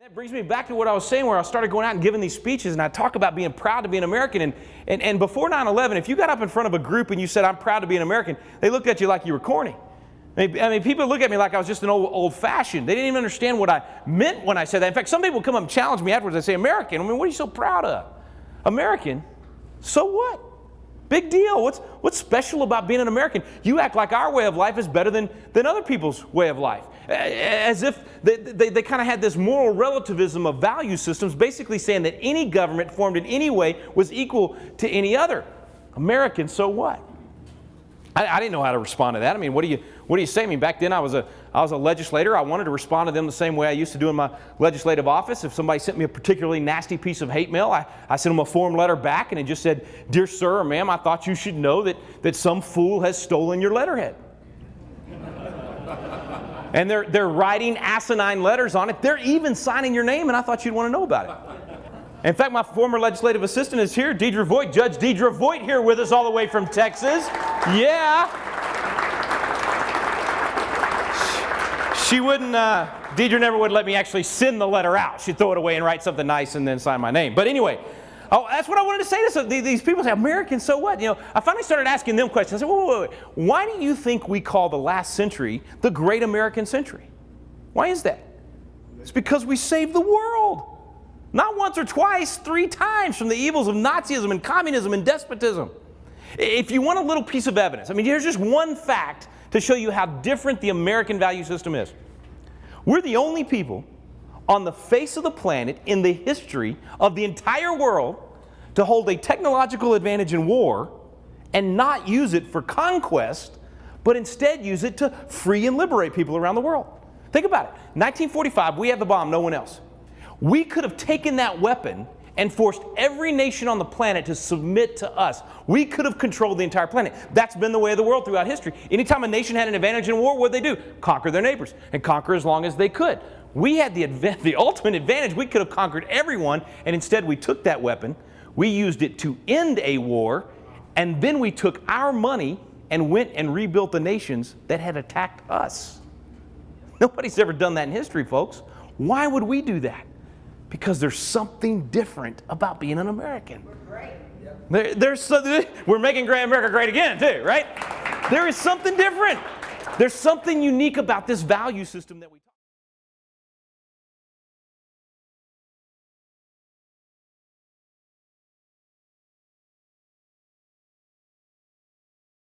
That brings me back to what I was saying, where I started going out and giving these speeches, and I talk about being proud to be an American. And before 9/11, if you got up in front of a group and you said, "I'm proud to be an American," they looked at you like you were corny. I mean, people look at me like I was just an old-fashioned. They didn't even understand what I meant when I said that. In fact, some people come up and challenge me afterwards. They say, "American? I mean, what are you so proud of?" American? So what? Big deal. What's special about being an American? You act like our way of life is better than other people's way of life. As if they kind of had this moral relativism of value systems, basically saying that any government formed in any way was equal to any other. American, so what? I didn't know how to respond to that. I mean, what do you say? I mean, back then I was a legislator. I wanted to respond to them the same way I used to do in my legislative office. If somebody sent me a particularly nasty piece of hate mail, I sent them a form letter back, and it just said, "Dear sir or ma'am, I thought you should know that some fool has stolen your letterhead." And they're writing asinine letters on it. They're even signing your name, and I thought you'd want to know about it. In fact, my former legislative assistant is here, Deidre Voigt, Judge Deidre Voigt, here with us all the way from Texas. Yeah. She wouldn't, Deidre never would let me actually send the letter out. She'd throw it away and write something nice and then sign my name. But anyway, that's what I wanted to say to these people. Say, "American, so what?" You know, I finally started asking them questions. I said, wait. Why do you think we call the last century the Great American Century? Why is that? It's because we saved the world. Not once or twice, 3 times from the evils of Nazism and communism and despotism. If you want a little piece of evidence, I mean, here's just one fact to show you how different the American value system is. We're the only people on the face of the planet in the history of the entire world to hold a technological advantage in war and not use it for conquest, but instead use it to free and liberate people around the world. Think about it. 1945, we had the bomb, no one else. We could have taken that weapon and forced every nation on the planet to submit to us. We could have controlled the entire planet. That's been the way of the world throughout history. Anytime a nation had an advantage in war, what did they do? Conquer their neighbors, and conquer as long as they could. We had the ultimate advantage. We could have conquered everyone, and instead we took that weapon, we used it to end a war, and then we took our money and went and rebuilt the nations that had attacked us. Nobody's ever done that in history, folks. Why would we do that? Because there's something different about being an American. We're great. We're making great America great again, too, right? There is something different. There's something unique about this value system that we